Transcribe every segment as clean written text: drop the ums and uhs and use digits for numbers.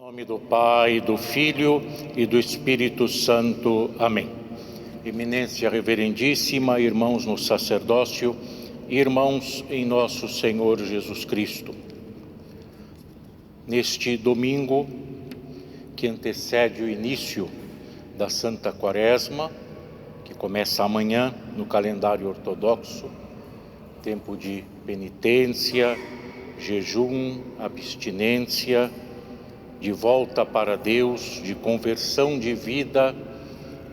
Em nome do Pai, do Filho e do Espírito Santo. Amém. Eminência reverendíssima, irmãos no sacerdócio, irmãos em nosso Senhor Jesus Cristo. Neste domingo, que antecede o início da Santa Quaresma, que começa amanhã no calendário ortodoxo, tempo de penitência, jejum, abstinência, de volta para Deus, de conversão de vida,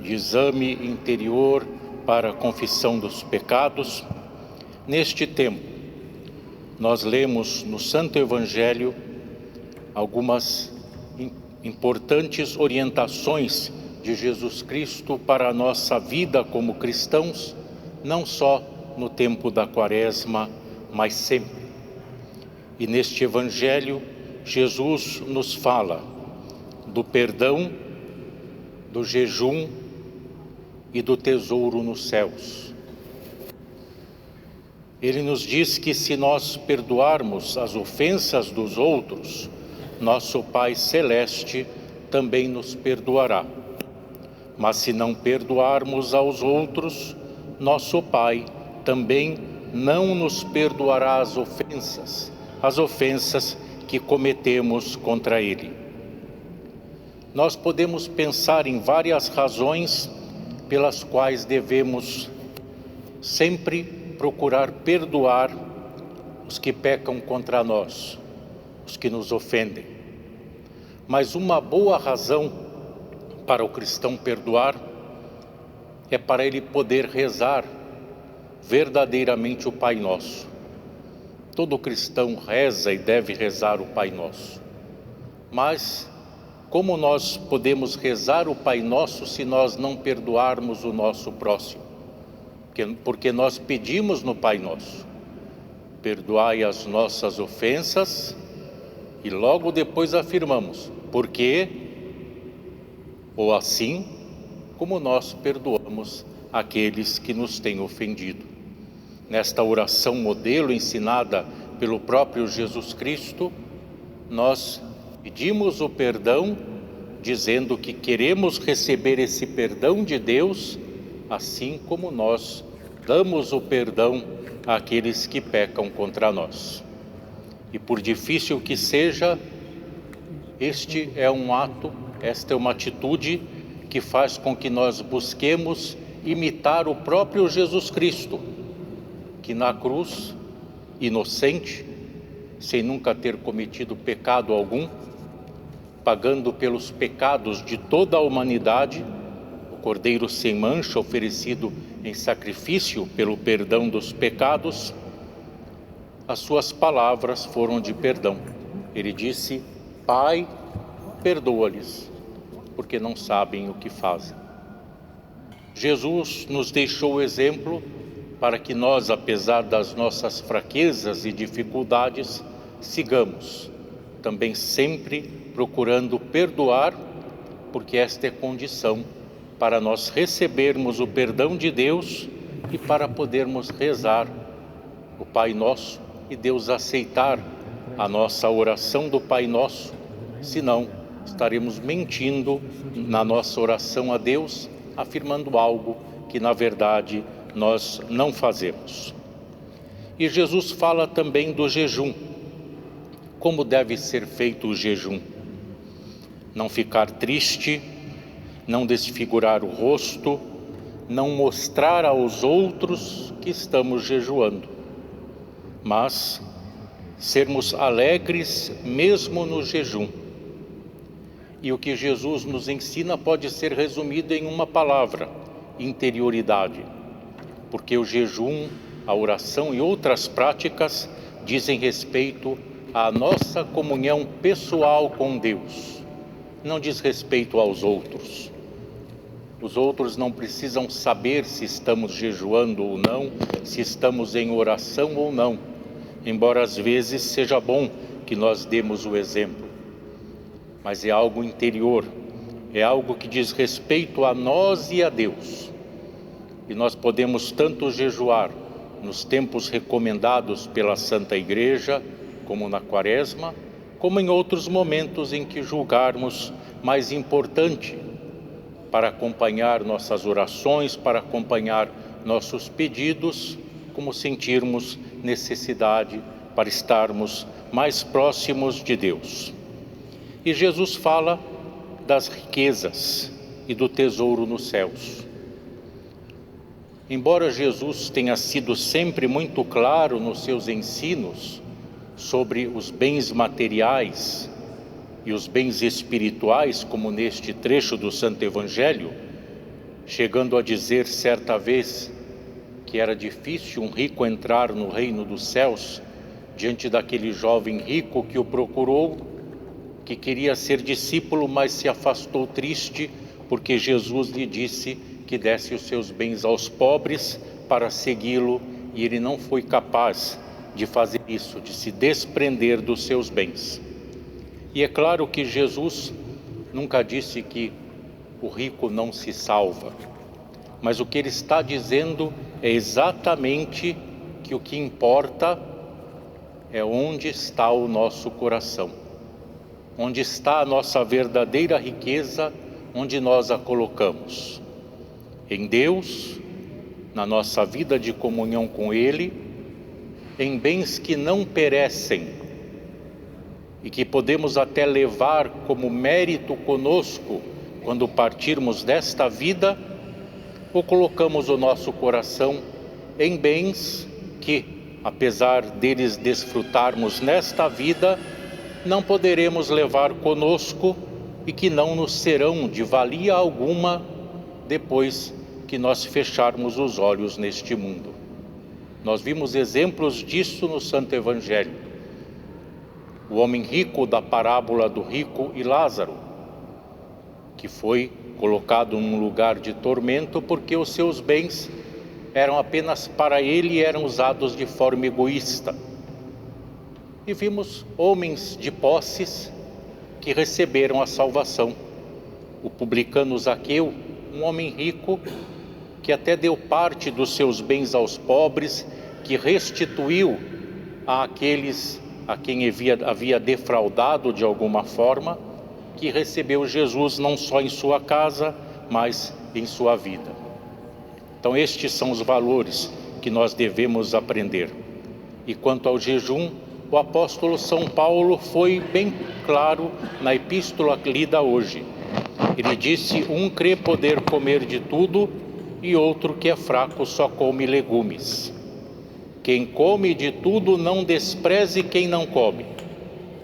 de exame interior para a confissão dos pecados. Neste tempo, nós lemos no Santo Evangelho algumas importantes orientações de Jesus Cristo para a nossa vida como cristãos, não só no tempo da Quaresma, mas sempre. E neste Evangelho, Jesus nos fala do perdão, do jejum e do tesouro nos céus. Ele nos diz que se nós perdoarmos as ofensas dos outros, nosso Pai Celeste também nos perdoará. Mas se não perdoarmos aos outros, nosso Pai também não nos perdoará as ofensas que cometemos contra Ele. Nós podemos pensar em várias razões pelas quais devemos sempre procurar perdoar os que pecam contra nós, os que nos ofendem. Mas uma boa razão para o cristão perdoar é para ele poder rezar verdadeiramente o Pai Nosso. Todo cristão reza e deve rezar o Pai Nosso. Mas como nós podemos rezar o Pai Nosso se nós não perdoarmos o nosso próximo? Porque nós pedimos no Pai Nosso: perdoai as nossas ofensas, e logo depois afirmamos: porque, ou assim, como nós perdoamos aqueles que nos têm ofendido. Nesta oração modelo ensinada pelo próprio Jesus Cristo, nós pedimos o perdão, dizendo que queremos receber esse perdão de Deus, assim como nós damos o perdão àqueles que pecam contra nós. E por difícil que seja, este é um ato, esta é uma atitude que faz com que nós busquemos imitar o próprio Jesus Cristo, que na cruz, inocente, sem nunca ter cometido pecado algum, pagando pelos pecados de toda a humanidade, o Cordeiro sem mancha oferecido em sacrifício pelo perdão dos pecados, as suas palavras foram de perdão. Ele disse: Pai, perdoa-lhes, porque não sabem o que fazem. Jesus nos deixou o exemplo para que nós, apesar das nossas fraquezas e dificuldades, sigamos também sempre procurando perdoar, porque esta é condição para nós recebermos o perdão de Deus e para podermos rezar o Pai Nosso e Deus aceitar a nossa oração do Pai Nosso. Senão, estaremos mentindo na nossa oração a Deus, afirmando algo que na verdade nós não fazemos. E Jesus fala também do jejum. Como deve ser feito o jejum? Não ficar triste, não desfigurar o rosto, não mostrar aos outros que estamos jejuando, mas sermos alegres mesmo no jejum. E o que Jesus nos ensina pode ser resumido em uma palavra: interioridade. Porque o jejum, a oração e outras práticas dizem respeito à nossa comunhão pessoal com Deus. Não diz respeito aos outros. Os outros não precisam saber se estamos jejuando ou não, se estamos em oração ou não, embora às vezes seja bom que nós demos o exemplo. Mas é algo interior, é algo que diz respeito a nós e a Deus. E nós podemos tanto jejuar nos tempos recomendados pela Santa Igreja, como na Quaresma, como em outros momentos em que julgarmos mais importante para acompanhar nossas orações, para acompanhar nossos pedidos, como sentirmos necessidade para estarmos mais próximos de Deus. E Jesus fala das riquezas e do tesouro nos céus. Embora Jesus tenha sido sempre muito claro nos seus ensinos sobre os bens materiais e os bens espirituais, como neste trecho do Santo Evangelho, chegando a dizer certa vez que era difícil um rico entrar no reino dos céus, diante daquele jovem rico que o procurou, que queria ser discípulo, mas se afastou triste, porque Jesus lhe disse que desse os seus bens aos pobres para segui-lo, e ele não foi capaz de fazer isso, de se desprender dos seus bens. E é claro que Jesus nunca disse que o rico não se salva, mas o que ele está dizendo é exatamente que o que importa é onde está o nosso coração, onde está a nossa verdadeira riqueza, onde nós a colocamos. Em Deus, na nossa vida de comunhão com Ele, em bens que não perecem e que podemos até levar como mérito conosco quando partirmos desta vida, ou colocamos o nosso coração em bens que, apesar deles desfrutarmos nesta vida, não poderemos levar conosco e que não nos serão de valia alguma depois que nós fecharmos os olhos neste mundo. Nós vimos exemplos disso no Santo Evangelho. O homem rico da parábola do rico e Lázaro, que foi colocado num lugar de tormento porque os seus bens eram apenas para ele e eram usados de forma egoísta. E vimos homens de posses que receberam a salvação. O publicano Zaqueu, um homem rico que até deu parte dos seus bens aos pobres, que restituiu àqueles a quem havia defraudado de alguma forma, que recebeu Jesus não só em sua casa, mas em sua vida. Então estes são os valores que nós devemos aprender. E quanto ao jejum, o apóstolo São Paulo foi bem claro na epístola lida hoje. Ele disse: um crê poder comer de tudo e outro que é fraco só come legumes. Quem come de tudo não despreze quem não come.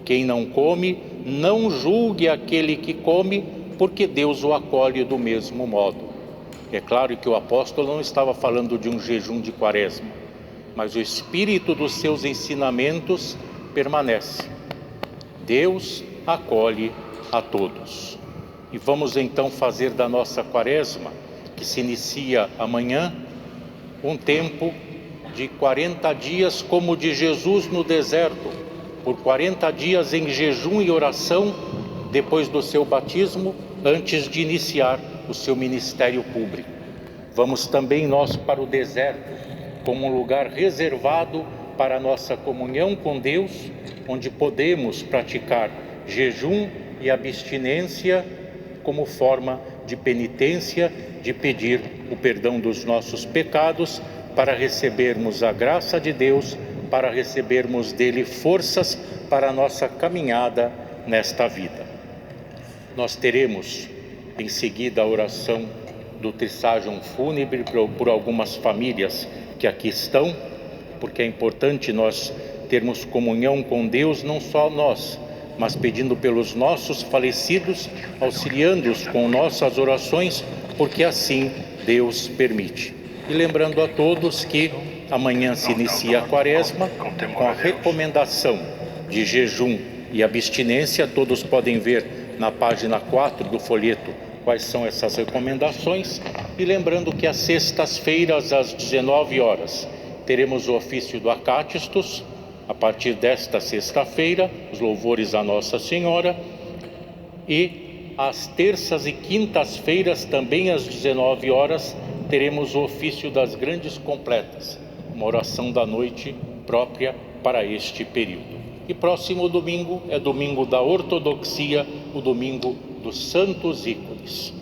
Quem não come, não julgue aquele que come, porque Deus o acolhe do mesmo modo. É claro que o apóstolo não estava falando de um jejum de quaresma, mas o espírito dos seus ensinamentos permanece. Deus acolhe a todos. E vamos então fazer da nossa quaresma, que se inicia amanhã, um tempo de 40 dias como o de Jesus no deserto, por 40 dias em jejum e oração, depois do seu batismo, antes de iniciar o seu ministério público. Vamos também nós para o deserto, como um lugar reservado para a nossa comunhão com Deus, onde podemos praticar jejum e abstinência como forma de penitência, de pedir o perdão dos nossos pecados, para recebermos a graça de Deus, para recebermos dele forças para a nossa caminhada nesta vida. Nós teremos em seguida a oração do trisságio fúnebre por algumas famílias que aqui estão, porque é importante nós termos comunhão com Deus, não só nós, mas pedindo pelos nossos falecidos, auxiliando-os com nossas orações, porque assim Deus permite. E lembrando a todos que amanhã se inicia a quaresma com a recomendação de jejum e abstinência. Todos podem ver na página 4 do folheto quais são essas recomendações. E lembrando que às sextas-feiras, às 19 horas, teremos o ofício do Acátistos. A partir desta sexta-feira, os louvores a Nossa Senhora. E às terças e quintas-feiras, também às 19 horas, teremos o ofício das grandes completas, uma oração da noite própria para este período. E próximo domingo é domingo da ortodoxia, o domingo dos santos ícones,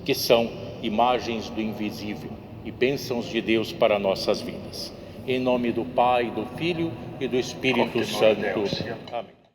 que são imagens do invisível e bênçãos de Deus para nossas vidas. Em nome do Pai, do Filho e do Espírito Santo. Amém.